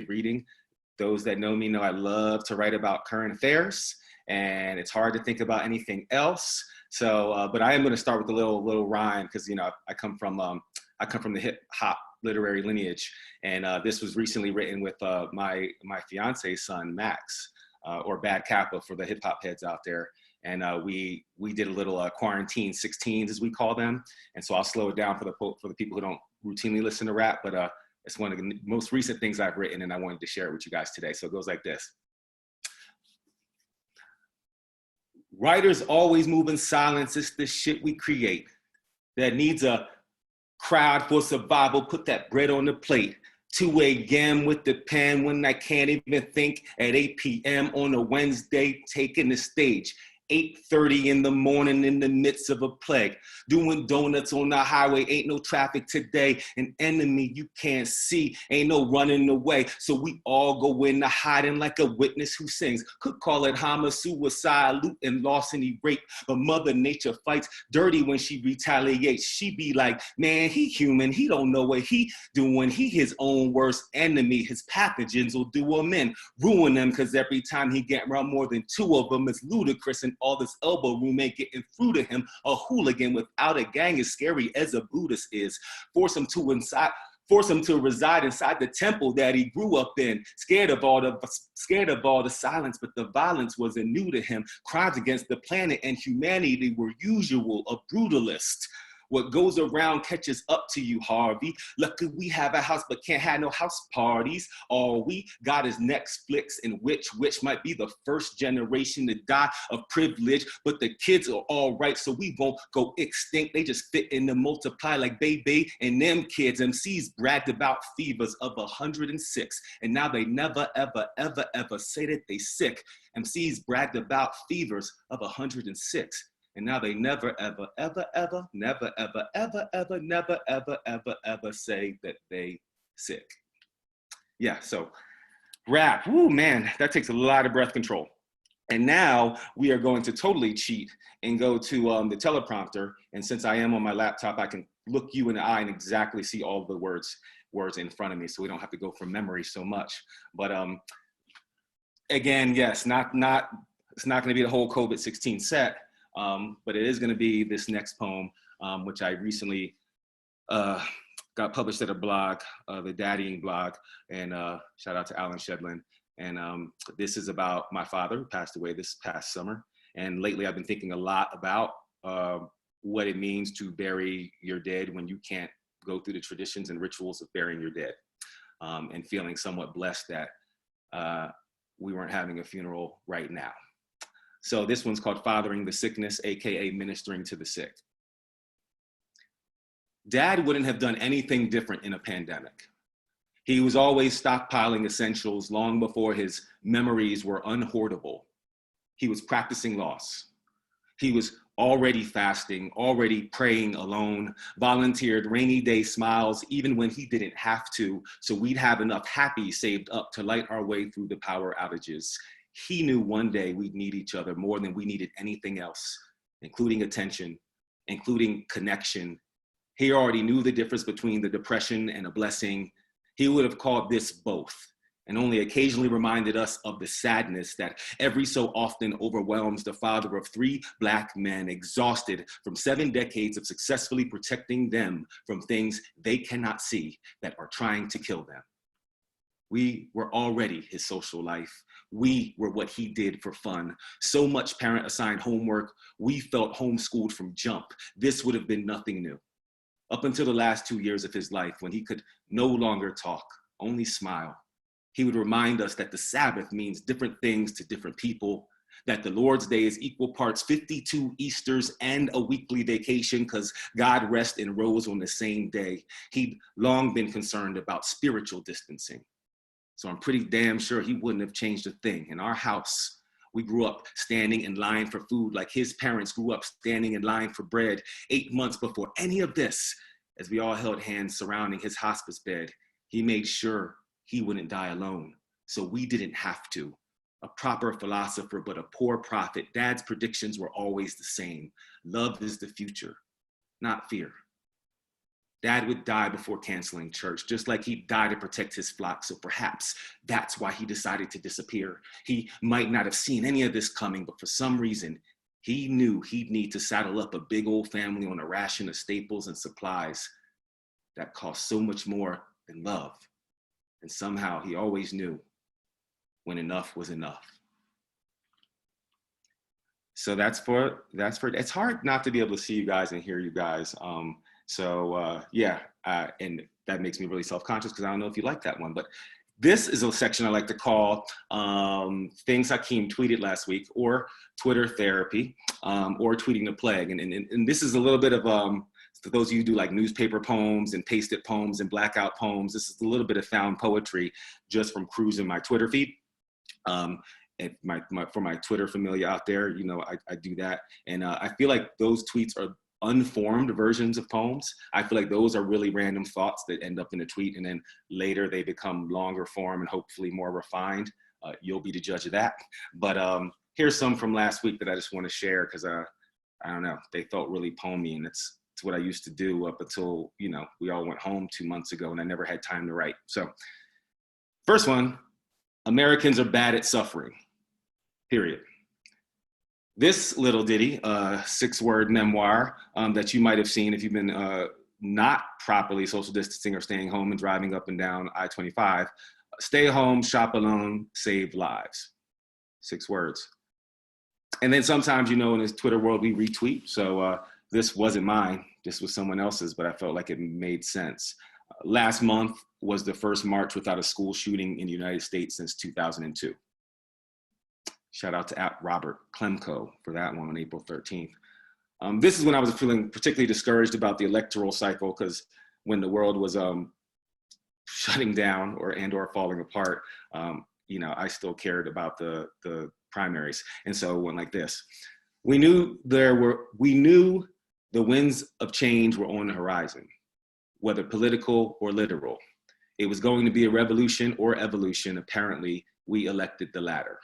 reading. Those that know me know I love to write about current affairs, and it's hard to think about anything else. So, but I am going to start with a little rhyme because I come from the hip hop literary lineage, and this was recently written with my fiance's son Max, or Bad Kappa for the hip hop heads out there. And we did a little quarantine 16s, as we call them. And so I'll slow it down for the people who don't routinely listen to rap, but it's one of the most recent things I've written, and I wanted to share it with you guys today. So it goes like this. Writers always move in silence. It's the shit we create that needs a crowd for survival. Put that bread on the plate. 2 a.m. with the pen when I can't even think. At 8 p.m. on a Wednesday, taking the stage. 8:30 in the morning in the midst of a plague. Doing donuts on the highway, ain't no traffic today. An enemy you can't see, ain't no running away. So we all go into hiding like a witness who sings. Could call it homicide, suicide, loot and larceny, rape. But Mother Nature fights dirty when she retaliates. She be like, man, he human, he don't know what he doing. He his own worst enemy. His pathogens will do him in, ruin them, cause every time he get around more than 2 of them, it's ludicrous. And all this elbow room ain't getting through to him. A hooligan without a gang is scary as a Buddhist is. Force him to reside inside the temple that he grew up in. Scared of all the silence, but the violence wasn't new to him. Crimes against the planet and humanity were usual. A brutalist. What goes around catches up to you, Harvey. Lucky we have a house, but can't have no house parties. All we got is Netflix, and which might be the first generation to die of privilege. But the kids are all right, so we won't go extinct. They just fit in to multiply like baby. And them kids, MCs bragged about fevers of 106. And now they never, ever, ever, ever say that they sick. MCs bragged about fevers of 106. And now they never, ever, ever, ever, never, ever, ever, ever, never, ever, ever, ever say that they sick. Yeah, so rap, whoo, man, that takes a lot of breath control. And now we are going to totally cheat and go to the teleprompter. And since I am on my laptop, I can look you in the eye and exactly see all the words in front of me, so we don't have to go from memory so much. But again, yes, it's not going to be the whole COVID-16 set. But it is going to be this next poem, which I recently got published at a blog, the Daddying blog, and shout out to Alan Shedlin. And this is about my father, who passed away this past summer. And lately I've been thinking a lot about what it means to bury your dead when you can't go through the traditions and rituals of burying your dead, and feeling somewhat blessed that we weren't having a funeral right now. So this one's called Fathering the Sickness, AKA Ministering to the Sick. Dad wouldn't have done anything different in a pandemic. He was always stockpiling essentials long before his memories were unhoardable. He was practicing loss. He was already fasting, already praying alone, volunteered rainy day smiles even when he didn't have to, so we'd have enough happy saved up to light our way through the power outages. He knew one day we'd need each other more than we needed anything else, including attention, including connection. He already knew the difference between the depression and a blessing. He would have called this both, and only occasionally reminded us of the sadness that every so often overwhelms the father of 3 Black men, exhausted from 7 decades of successfully protecting them from things they cannot see that are trying to kill them. We were already his social life. We were what he did for fun. So much parent assigned homework, we felt homeschooled from jump. This would have been nothing new. Up until the last 2 years of his life, when he could no longer talk, only smile, he would remind us that the Sabbath means different things to different people, that the Lord's Day is equal parts 52 Easters and a weekly vacation because God rested and rose on the same day. He'd long been concerned about spiritual distancing. So I'm pretty damn sure he wouldn't have changed a thing. In our house, we grew up standing in line for food like his parents grew up standing in line for bread 8 months before any of this. As we all held hands surrounding his hospice bed, he made sure he wouldn't die alone, so we didn't have to. A proper philosopher, but a poor prophet, Dad's predictions were always the same. Love is the future, not fear. Dad would die before canceling church, just like he'd die to protect his flock. So perhaps that's why he decided to disappear. He might not have seen any of this coming, but for some reason, he knew he'd need to saddle up a big old family on a ration of staples and supplies that cost so much more than love. And somehow he always knew when enough was enough. So it's hard not to be able to see you guys and hear you guys. And that makes me really self-conscious because I don't know if you like that one, but this is a section I like to call things Hakim tweeted last week, or Twitter therapy, or tweeting the plague. And this is a little bit of, for those of you who do like newspaper poems and pasted poems and blackout poems, this is a little bit of found poetry just from cruising my Twitter feed. And for my Twitter familia out there, you know, I do that. And I feel like those tweets are unformed versions of poems. I feel like those are really random thoughts that end up in a tweet, and then later they become longer form and hopefully more refined. You'll be the judge of that. But here's some from last week that I just want to share because I don't know, they felt really poemy, and it's what I used to do up until, you know, we all went home 2 months ago and I never had time to write. So first one, Americans are bad at suffering, period. This little ditty, 6-word memoir that you might have seen if you've been not properly social distancing or staying home and driving up and down I-25. Stay home, shop alone, save lives. 6 words. And then sometimes, you know, in this Twitter world, we retweet. So this wasn't mine. This was someone else's, but I felt like it made sense. Last month was the first march without a school shooting in the United States since 2002. Shout out to Robert Klemko for that one on April 13th. This is when I was feeling particularly discouraged about the electoral cycle, because when the world was shutting down or falling apart, you know, I still cared about the primaries. And so it went like this. We knew the winds of change were on the horizon, whether political or literal. It was going to be a revolution or evolution. Apparently, we elected the latter.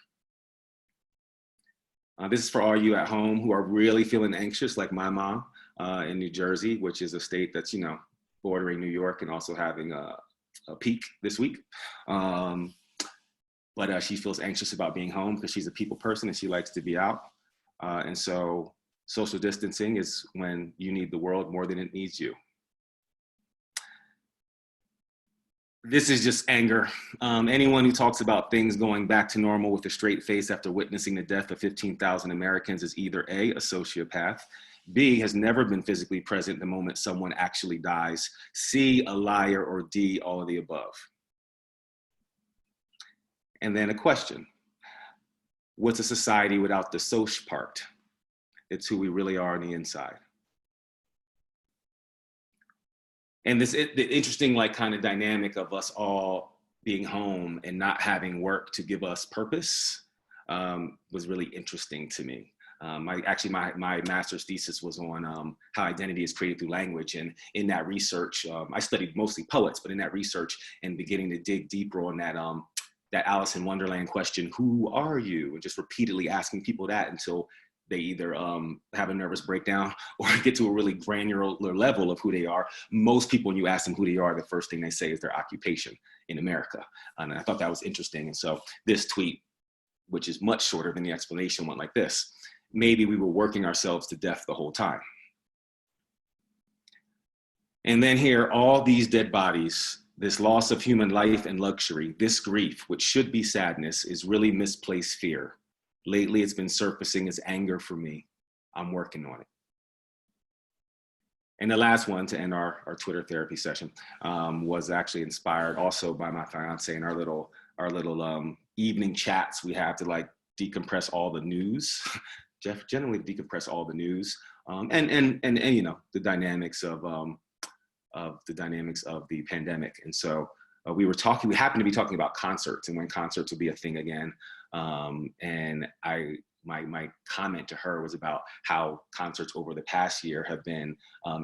This is for all you at home who are really feeling anxious, like my mom in New Jersey, which is a state that's, you know, bordering New York and also having a peak this week. But she feels anxious about being home because she's a people person and she likes to be out. And so social distancing is when you need the world more than it needs you. This is just anger. Anyone who talks about things going back to normal with a straight face after witnessing the death of 15,000 Americans is either A, a sociopath, B, has never been physically present the moment someone actually dies, C, a liar, or D, all of the above. And then a question. What's a society without the soch part? It's who we really are on the inside. And the interesting like kind of dynamic of us all being home and not having work to give us purpose was really interesting to me. My master's thesis was on how identity is created through language. And in that research, I studied mostly poets, but in that research and beginning to dig deeper on that, that Alice in Wonderland question, who are you? And just repeatedly asking people that until they either have a nervous breakdown or get to a really granular level of who they are. Most people, when you ask them who they are, the first thing they say is their occupation in America. And I thought that was interesting. And so this tweet, which is much shorter than the explanation, went like this. Maybe we were working ourselves to death the whole time. And then here, all these dead bodies, this loss of human life and luxury, this grief, which should be sadness, is really misplaced fear. Lately, it's been surfacing as anger for me. I'm working on it. And the last one to end our Twitter therapy session was actually inspired also by my fiance and our little evening chats we have to like decompress all the news. Generally decompress all the news and you know the dynamics of the pandemic. And so we happened to be talking about concerts and when concerts will be a thing again. And my comment to her was about how concerts over the past year have been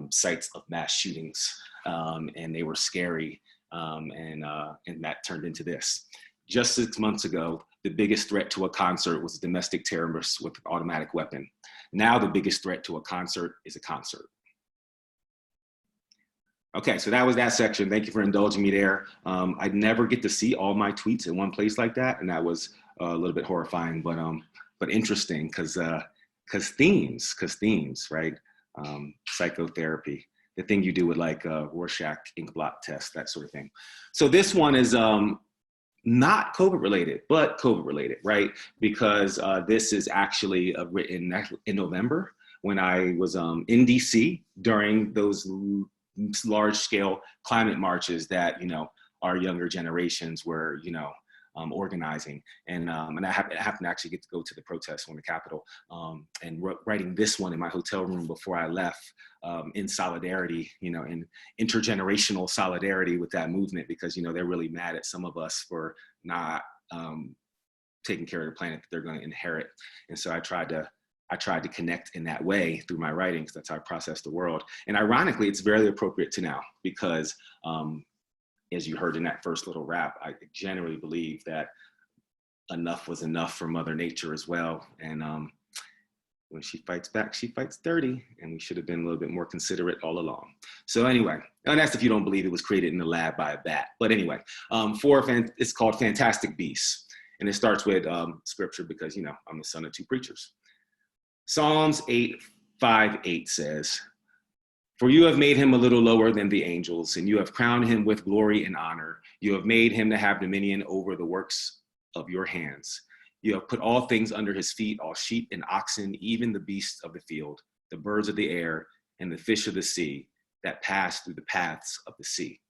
sites of mass shootings, and they were scary, and that turned into this. Just 6 months ago, the biggest threat to a concert was a domestic terrorist with an automatic weapon. Now the biggest threat to a concert is a concert. Okay, so that was that section. Thank you for indulging me there. I never get to see all my tweets in one place like that, and that was a little bit horrifying, but interesting because themes, right? Psychotherapy, the thing you do with like Rorschach ink blot test, that sort of thing. So this one is not COVID related, but COVID related, right? Because this is actually written in November when I was in DC during those large scale climate marches that, our younger generations were, organizing. And I happened to actually get to go to the protest on the Capitol and writing this one in my hotel room before I left in solidarity, in intergenerational solidarity with that movement, because, they're really mad at some of us for not taking care of the planet that they're going to inherit. And so I tried to connect in that way through my writing, because that's how I process the world. And ironically, it's very appropriate to now, because as you heard in that first little rap, I generally believe that enough was enough for Mother Nature as well. And when she fights back, she fights dirty, and we should have been a little bit more considerate all along. So anyway, and that's if you don't believe it was created in the lab by a bat. But anyway, it's called Fantastic Beasts. And it starts with scripture because, I'm the son of two preachers. Psalms 8:5-8 says, "For you have made him a little lower than the angels, and you have crowned him with glory and honor. You have made him to have dominion over the works of your hands. You have put all things under his feet, all sheep and oxen, even the beasts of the field, the birds of the air, and the fish of the sea that pass through the paths of the sea."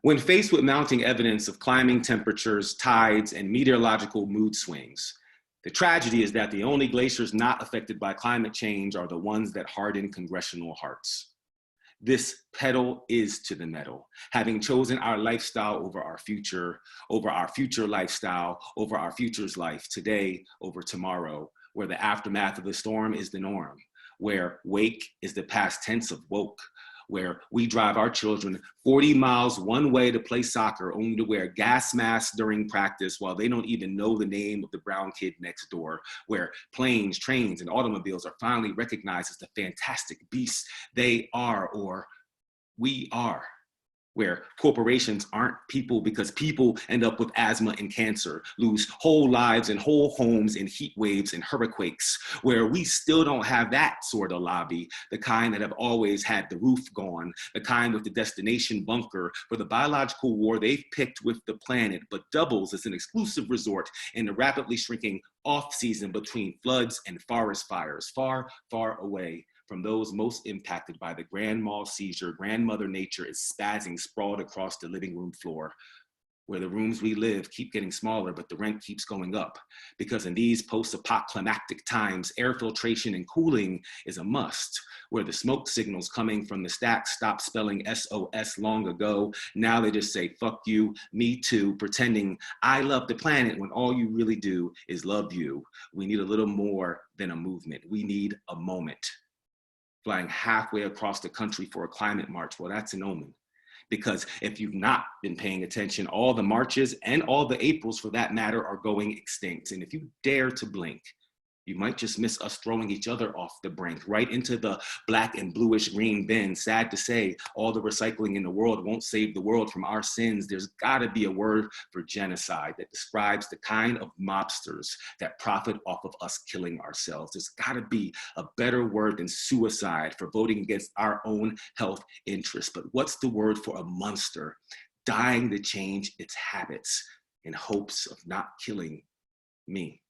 When faced with mounting evidence of climbing temperatures, tides, and meteorological mood swings, the tragedy is that the only glaciers not affected by climate change are the ones that harden congressional hearts. This pedal is to the metal, having chosen our lifestyle over our future lifestyle, over our future's life, today over tomorrow, where the aftermath of the storm is the norm, where wake is the past tense of woke, where we drive our children 40 miles one way to play soccer only to wear gas masks during practice while they don't even know the name of the brown kid next door, where planes, trains, and automobiles are finally recognized as the fantastic beasts they are, or we are, where corporations aren't people because people end up with asthma and cancer, lose whole lives and whole homes in heat waves and hurricanes, where we still don't have that sort of lobby, the kind that have always had the roof gone, the kind with the destination bunker for the biological war they've picked with the planet, but doubles as an exclusive resort in the rapidly shrinking off season between floods and forest fires, far, far away from those most impacted by the grand mal seizure. Grandmother Nature is spazzing sprawled across the living room floor, where the rooms we live keep getting smaller, but the rent keeps going up. Because in these post-apocalyptic times, air filtration and cooling is a must, where the smoke signals coming from the stacks stopped spelling SOS long ago. Now they just say, fuck you, me too, pretending I love the planet when all you really do is love you. We need a little more than a movement. We need a moment. Flying halfway across the country for a climate march, well, that's an omen. Because if you've not been paying attention, all the marches and all the Aprils for that matter are going extinct. And if you dare to blink, you might just miss us throwing each other off the brink, right into the black and bluish green bin. Sad to say, all the recycling in the world won't save the world from our sins. There's gotta be a word for genocide that describes the kind of mobsters that profit off of us killing ourselves. There's gotta be a better word than suicide for voting against our own health interests. But what's the word for a monster dying to change its habits in hopes of not killing me?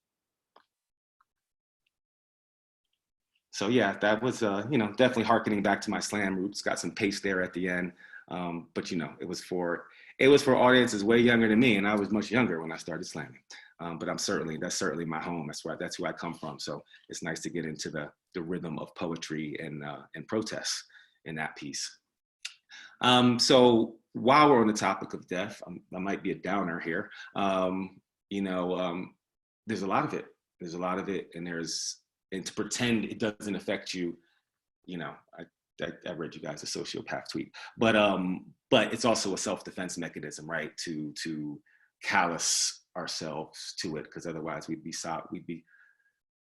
So yeah, that was definitely harkening back to my slam roots. Got some pace there at the end, but it was for audiences way younger than me, and I was much younger when I started slamming. But that's certainly my home. That's who I come from. So it's nice to get into the rhythm of poetry and protests in that piece. So while we're on the topic of death, I might be a downer here. There's a lot of it. There's a lot of it, and to pretend it doesn't affect you, I read you guys a sociopath tweet, but it's also a self-defense mechanism, right? To callous ourselves to it, because otherwise we'd be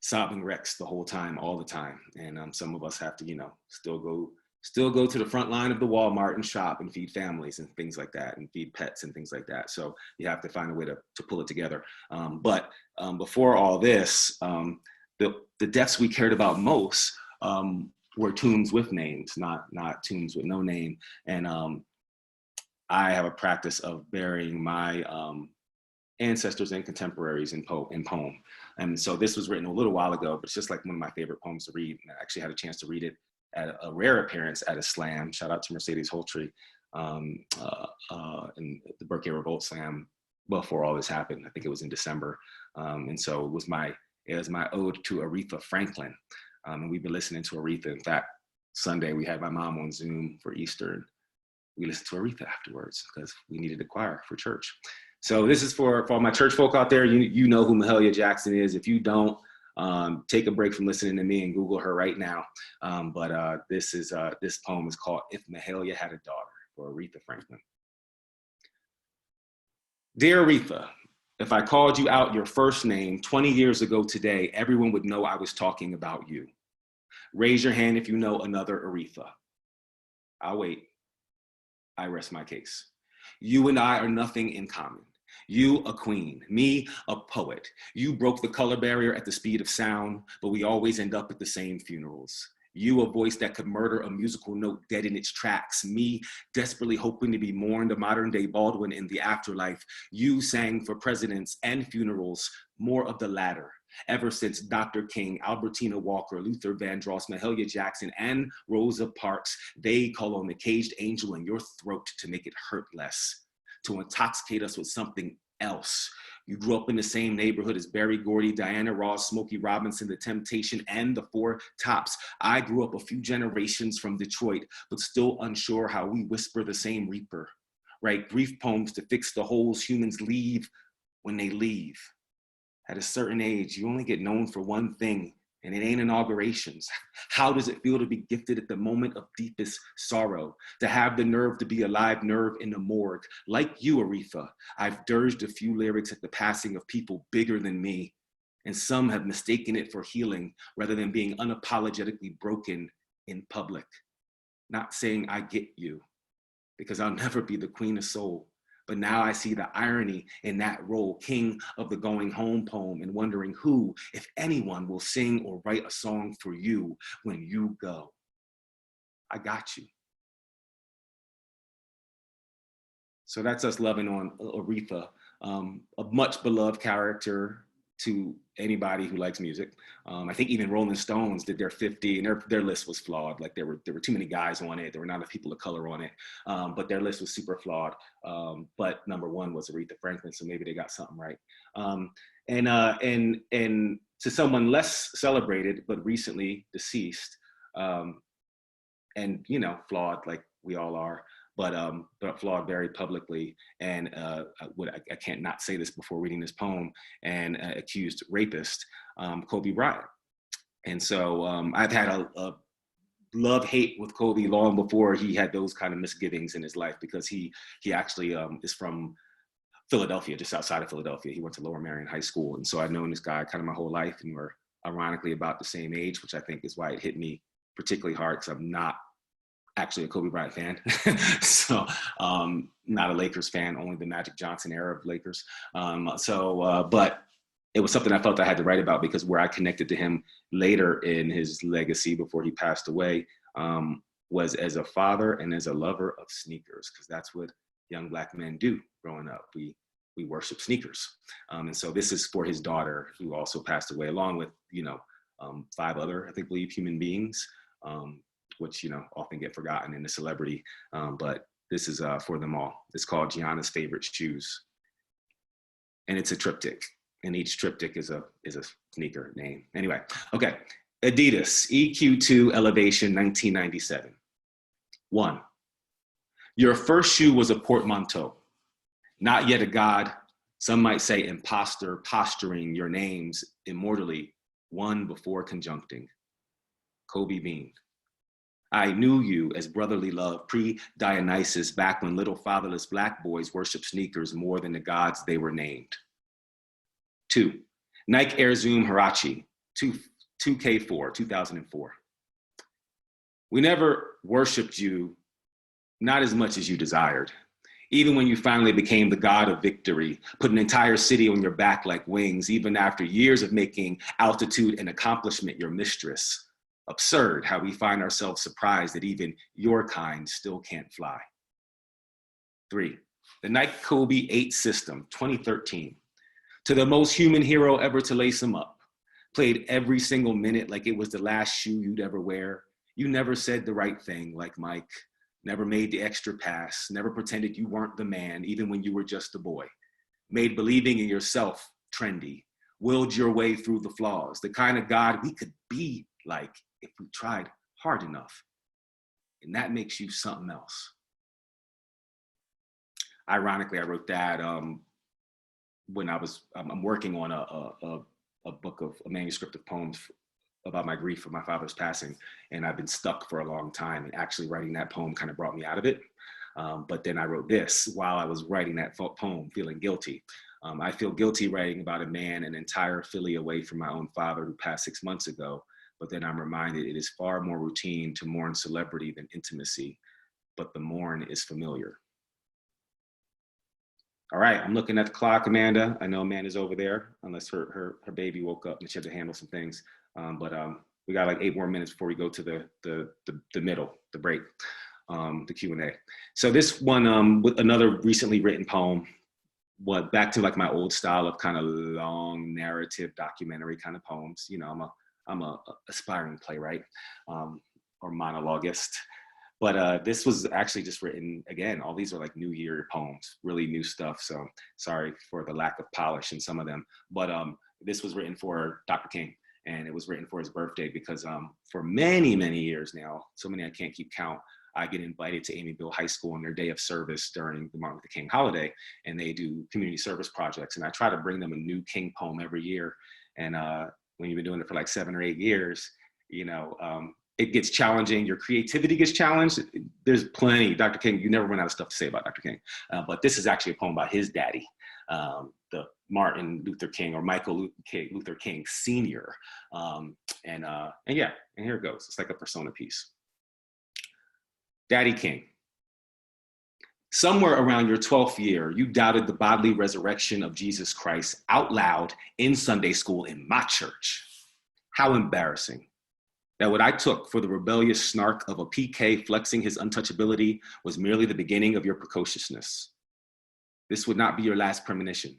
sobbing wrecks the whole time, all the time. And some of us have to, still go still go to the front line of the Walmart and shop and feed families and things like that, and feed pets and things like that. So you have to find a way to pull it together. But before all this, the deaths we cared about most were tombs with names, not tombs with no name. And I have a practice of burying my ancestors and contemporaries in poem. And so this was written a little while ago, but it's just like one of my favorite poems to read. And I actually had a chance to read it at a rare appearance at a slam. Shout out to Mercedes Holtree in the Berkeley Revolt Slam before all this happened. I think it was in December. And so it was my ode to Aretha Franklin. And we've been listening to Aretha. In fact, Sunday we had my mom on Zoom for Easter, and we listened to Aretha afterwards because we needed a choir for church. So this is for all my church folk out there. You know who Mahalia Jackson is. If you don't, take a break from listening to me and Google her right now. But this poem is called "If Mahalia Had a Daughter" for Aretha Franklin. Dear Aretha, if I called you out your first name 20 years ago today, everyone would know I was talking about you. Raise your hand if you know another Aretha. I'll wait. I rest my case. You and I are nothing in common. You a queen, me a poet. You broke the color barrier at the speed of sound, but we always end up at the same funerals. You a voice that could murder a musical note dead in its tracks. Me desperately hoping to be mourned, a modern day Baldwin in the afterlife. You sang for presidents and funerals, more of the latter. Ever since Dr. King, Albertina Walker, Luther Vandross, Mahalia Jackson, and Rosa Parks, they call on the caged angel in your throat to make it hurt less, to intoxicate us with something else. You grew up in the same neighborhood as Berry Gordy, Diana Ross, Smokey Robinson, The Temptation, and the Four Tops. I grew up a few generations from Detroit, but still unsure how we whisper the same reaper. Write grief poems to fix the holes humans leave when they leave. At a certain age, you only get known for one thing, and it ain't inaugurations. How does it feel to be gifted at the moment of deepest sorrow? To have the nerve to be a live nerve in the morgue? Like you, Aretha, I've dirged a few lyrics at the passing of people bigger than me, and some have mistaken it for healing rather than being unapologetically broken in public. Not saying I get you, because I'll never be the queen of soul. But now I see the irony in that role, king of the going home poem, and wondering who, if anyone, will sing or write a song for you when you go. I got you. So that's us loving on Aretha, a much beloved character to anybody who likes music. I think even Rolling Stones did their 50, and their list was flawed. Like there were too many guys on it. There were not enough people of color on it, but their list was super flawed. But number one was Aretha Franklin, so maybe they got something right. And to someone less celebrated but recently deceased, and flawed like we all are, but flawed very publicly, and I can't not say this before reading this poem, and accused rapist, Kobe Bryant. And so I've had a love-hate with Kobe long before he had those kind of misgivings in his life, because he actually is from Philadelphia, just outside of Philadelphia. He went to Lower Merion High School, and so I've known this guy kind of my whole life, and we're ironically about the same age, which I think is why it hit me particularly hard, because I'm not actually a Kobe Bryant fan. So not a Lakers fan, only the Magic Johnson era of Lakers. But it was something I felt I had to write about, because where I connected to him later in his legacy before he passed away was as a father and as a lover of sneakers, because that's what young Black men do growing up. We worship sneakers. And so this is for his daughter, who also passed away, along with 5 other, I think, believe human beings, which often get forgotten in the celebrity, but this is for them all. It's called Gianna's Favorite Shoes, and it's a triptych, and each triptych is a sneaker name. Anyway, okay. Adidas EQ2 Elevation 1997. 1. Your first shoe was a portmanteau, not yet a god. Some might say imposter, posturing your names immortally, one before conjuncting. Kobe Bean. I knew you as brotherly love pre-Dionysus, back when little fatherless Black boys worshiped sneakers more than the gods they were named. 2. Nike Air Zoom Huarache 2K4, 2004. We never worshiped you, not as much as you desired. Even when you finally became the god of victory, put an entire city on your back like wings, even after years of making altitude and accomplishment your mistress. Absurd how we find ourselves surprised that even your kind still can't fly. 3, the Nike Kobe 8 system, 2013. To the most human hero ever to lace him up. Played every single minute like it was the last shoe you'd ever wear. You never said the right thing like Mike. Never made the extra pass, never pretended you weren't the man, even when you were just a boy. Made believing in yourself trendy, willed your way through the flaws, the kind of God we could be like if we tried hard enough. And that makes you something else. Ironically, I wrote that when I'm working on a book of a manuscript of poems about my grief for my father's passing, and I've been stuck for a long time, and actually writing that poem kind of brought me out of it. But then I wrote this while I was writing that poem, feeling guilty. I feel guilty writing about a man an entire Philly away from my own father who passed 6 months ago, but then I'm reminded it is far more routine to mourn celebrity than intimacy, but the mourn is familiar. All right, I'm looking at the clock, Amanda. I know Amanda's over there, unless her baby woke up and she had to handle some things. But we got like 8 more minutes before we go to the middle, the break, the Q&A. So this one, with another recently written poem, back to like my old style of kind of long narrative documentary kind of poems. You know, I'm a aspiring playwright or monologuist. But this was actually just written, again, all these are like New Year poems, really new stuff. So sorry for the lack of polish in some of them. But this was written for Dr. King, and it was written for his birthday because for many, many years now, so many I can't keep count, I get invited to Amityville High School on their day of service during the Martin Luther King holiday, and they do community service projects. And I try to bring them a new King poem every year. And when you've been doing it for like 7 or 8 years, you know, it gets challenging. Your creativity gets challenged. There's plenty. Dr. King, you never run out of stuff to say about Dr. King. But this is actually a poem about his daddy, the Martin Luther King or Michael Luther King Sr. And yeah, and here it goes. It's like a persona piece. Daddy King. Somewhere around your 12th year, you doubted the bodily resurrection of Jesus Christ out loud in Sunday school in my church. How embarrassing. That what I took for the rebellious snark of a PK flexing his untouchability was merely the beginning of your precociousness. This would not be your last premonition.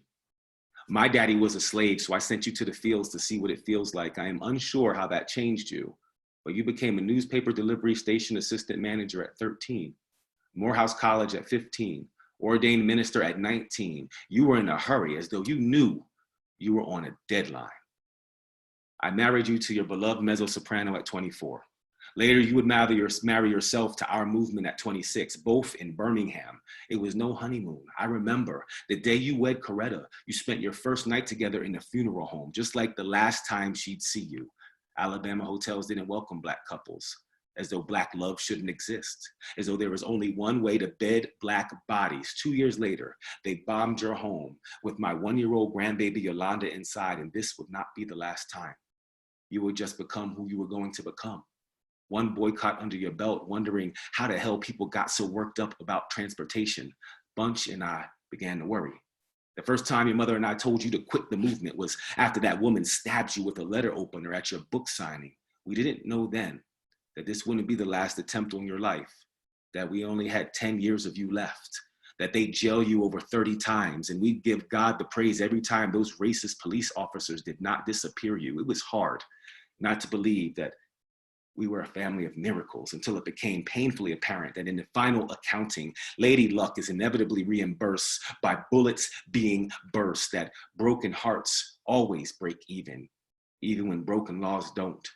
My daddy was a slave, so I sent you to the fields to see what it feels like. I am unsure how that changed you, but you became a newspaper delivery station assistant manager at 13, Morehouse College at 15, ordained minister at 19. You were in a hurry as though you knew you were on a deadline. I married you to your beloved mezzo-soprano at 24. Later, you would marry yourself to our movement at 26, both in Birmingham. It was no honeymoon. I remember the day you wed Coretta, you spent your first night together in a funeral home, just like the last time she'd see you. Alabama hotels didn't welcome Black couples, as though Black love shouldn't exist, as though there was only one way to bed Black bodies. 2 years later, they bombed your home with my 1-year-old grandbaby Yolanda inside, and this would not be the last time. You would just become who you were going to become. One boycott under your belt, wondering how the hell people got so worked up about transportation. Bunch and I began to worry. The first time your mother and I told you to quit the movement was after that woman stabbed you with a letter opener at your book signing. We didn't know then that this wouldn't be the last attempt on your life, that we only had 10 years of you left, that they jail you over 30 times, and we'd give God the praise every time those racist police officers did not disappear you. It was hard not to believe that we were a family of miracles until it became painfully apparent that in the final accounting, Lady Luck is inevitably reimbursed by bullets being burst, that broken hearts always break even when broken laws don't.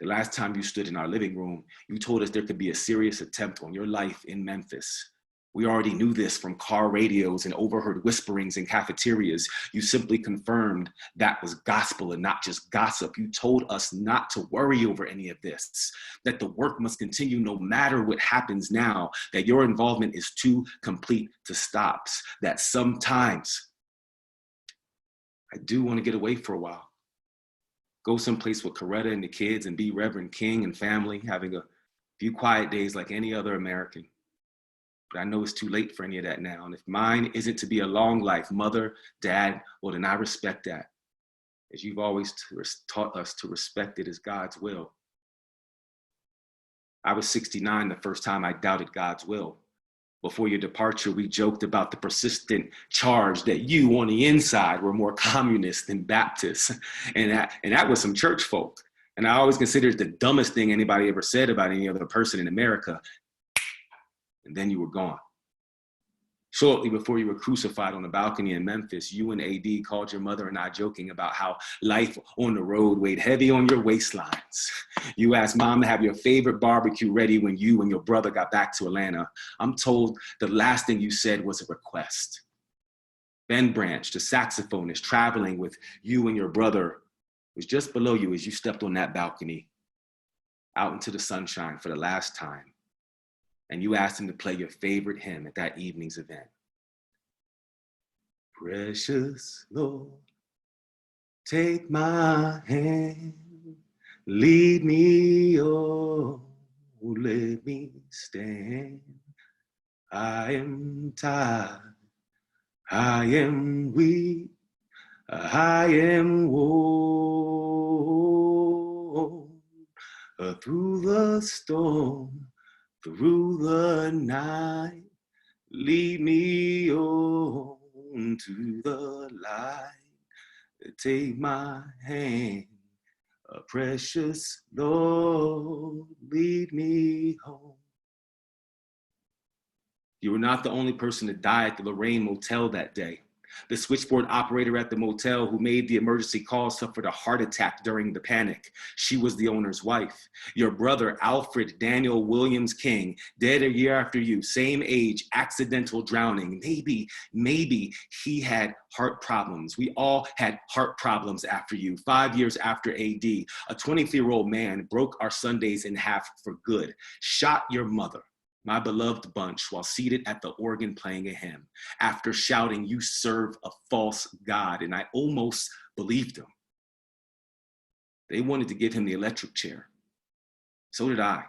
The last time you stood in our living room, you told us there could be a serious attempt on your life in Memphis. We already knew this from car radios and overheard whisperings in cafeterias. You simply confirmed that was gospel and not just gossip. You told us not to worry over any of this, that the work must continue no matter what happens now, that your involvement is too complete to stop, that sometimes I do want to get away for a while. Go someplace with Coretta and the kids and be Reverend King and family, having a few quiet days like any other American. But I know it's too late for any of that now. And if mine isn't to be a long life, mother, dad, well, then I respect that. As you've always taught us to respect it as God's will. I was 69 the first time I doubted God's will. Before your departure, we joked about the persistent charge that you on the inside were more communist than Baptist. And that was some church folk. And I always considered it the dumbest thing anybody ever said about any other person in America. And then you were gone. Shortly before you were crucified on the balcony in Memphis, you and AD called your mother and I joking about how life on the road weighed heavy on your waistlines. You asked Mom to have your favorite barbecue ready when you and your brother got back to Atlanta. I'm told the last thing you said was a request. Ben Branch, the saxophonist traveling with you and your brother, was just below you as you stepped on that balcony out into the sunshine for the last time. And you asked him to play your favorite hymn at that evening's event. Precious Lord, take my hand, lead me, oh, let me stand. I am tired, I am weak, I am worn. Through the storm, through the night, lead me on to the light. Take my hand, precious Lord, lead me home. You were not the only person to die at the Lorraine Motel that day. The switchboard operator at the motel who made the emergency call suffered a heart attack during the panic. She was the owner's wife. Your brother, Alfred Daniel Williams King, dead a year after you, same age, accidental drowning. Maybe he had heart problems. We all had heart problems after you. 5 years after AD, a 23-year-old man broke our Sundays in half for good, shot your mother, my beloved bunch, while seated at the organ playing a hymn, after shouting, "You serve a false God," and I almost believed them. They wanted to give him the electric chair. So did I.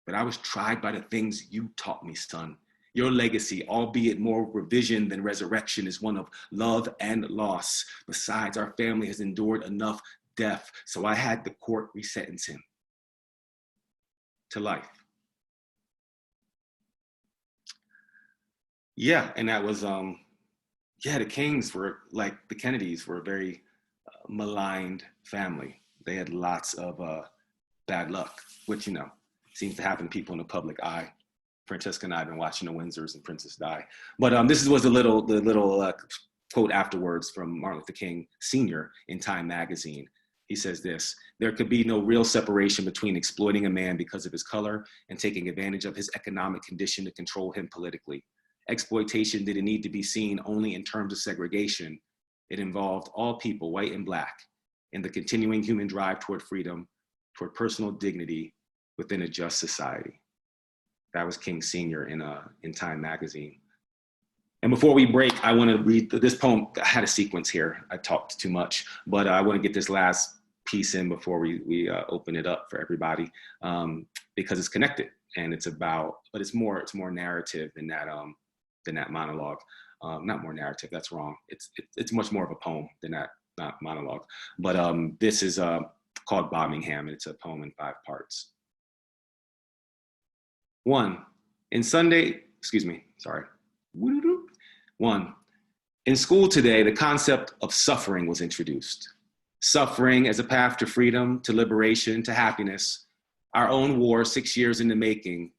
But I was tried by the things you taught me, son. Your legacy, albeit more revision than resurrection, is one of love and loss. Besides, our family has endured enough death, so I had the court resentence him to life. Yeah, and that was, the Kings were, like the Kennedys, were a very maligned family. They had lots of bad luck, which, seems to happen to people in the public eye. Francesca and I have been watching the Windsors and Princess Di. But this was the little quote afterwards from Martin Luther King Sr. in Time magazine. He says this: "There could be no real separation between exploiting a man because of his color and taking advantage of his economic condition to control him politically. Exploitation didn't need to be seen only in terms of segregation. It involved all people, white and black, in the continuing human drive toward freedom, toward personal dignity within a just society." That was King Sr. in Time magazine. And before we break, I want to read this poem. I had a sequence here. I talked too much, but I want to get this last piece in before we open it up for everybody, because it's connected and it's about, but it's more narrative than that monologue. Not more narrative, that's wrong. It's much more of a poem than that, not monologue. But this is called Birmingham, and it's a poem in 5 parts. 1, in school today, the concept of suffering was introduced. Suffering as a path to freedom, to liberation, to happiness. Our own war, 6 years in the making,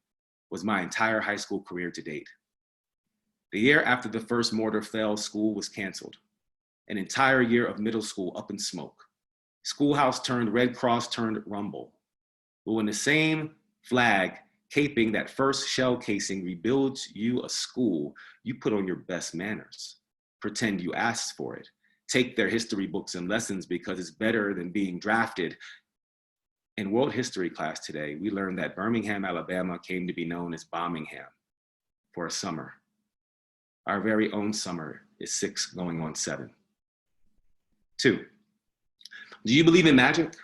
was my entire high school career to date. The year after the first mortar fell, school was canceled. An entire year of middle school up in smoke. Schoolhouse turned Red Cross turned Rumble. But when the same flag caping that first shell casing rebuilds you a school, you put on your best manners. Pretend you asked for it. Take their history books and lessons because it's better than being drafted. In world history class today, we learned that Birmingham, Alabama came to be known as Bombingham for a summer. Our very own summer is 6 going on 7. 2, do you believe in magic?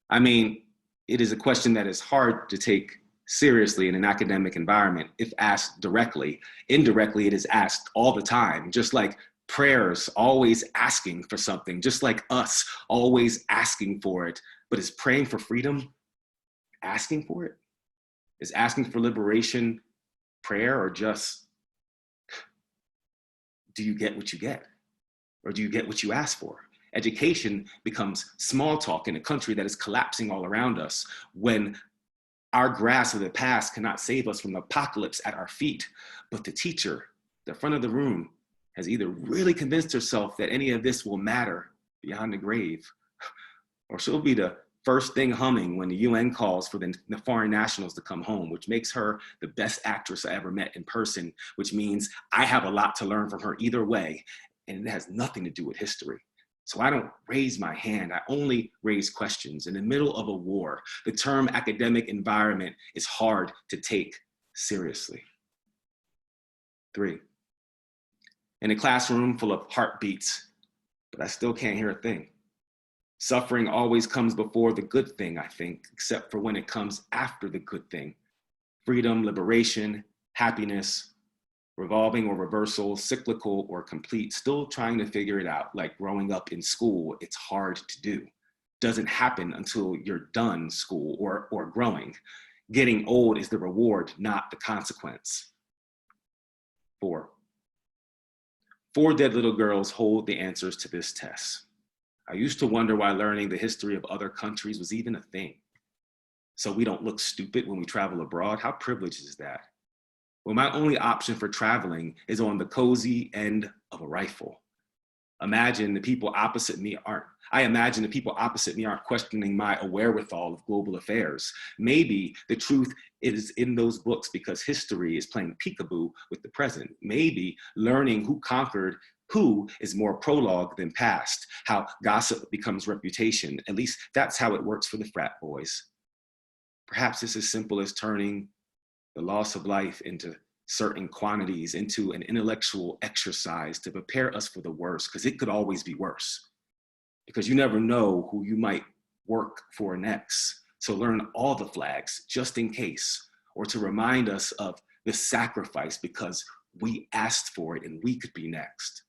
I mean, it is a question that is hard to take seriously in an academic environment if asked directly. Indirectly, it is asked all the time, just like prayers always asking for something, just like us always asking for it. But is praying for freedom asking for it? Is asking for liberation prayer, or just do you get what you get? Or do you get what you ask for? Education becomes small talk in a country that is collapsing all around us when our grasp of the past cannot save us from the apocalypse at our feet. But the teacher, the front of the room, has either really convinced herself that any of this will matter beyond the grave, or she'll be the first thing humming when the UN calls for the foreign nationals to come home, which makes her the best actress I ever met in person, which means I have a lot to learn from her either way, and it has nothing to do with history. So I don't raise my hand, I only raise questions. In the middle of a war, the term academic environment is hard to take seriously. 3, in a classroom full of heartbeats, but I still can't hear a thing. Suffering always comes before the good thing, I think, except for when it comes after the good thing. Freedom, liberation, happiness, revolving or reversal, cyclical or complete, still trying to figure it out, like growing up in school, it's hard to do. Doesn't happen until you're done school or growing. Getting old is the reward, not the consequence. 4 dead little girls hold the answers to this test. I used to wonder why learning the history of other countries was even a thing. So we don't look stupid when we travel abroad. How privileged is that? Well, my only option for traveling is on the cozy end of a rifle. I imagine the people opposite me aren't questioning my wherewithal of global affairs. Maybe the truth is in those books because history is playing peekaboo with the present. Maybe learning who conquered who is more prologue than past, how gossip becomes reputation. At least that's how it works for the frat boys. Perhaps it's as simple as turning the loss of life into certain quantities, into an intellectual exercise to prepare us for the worst, because it could always be worse. Because you never know who you might work for next. So learn all the flags just in case, or to remind us of the sacrifice because we asked for it and we could be next.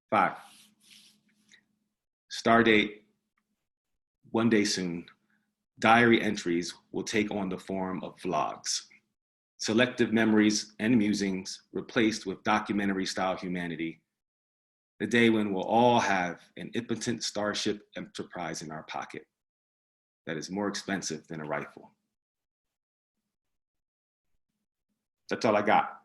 5, star date, one day soon. Diary entries will take on the form of vlogs. Selective memories and musings replaced with documentary-style humanity. The day when we'll all have an impotent Starship Enterprise in our pocket that is more expensive than a rifle. That's all I got.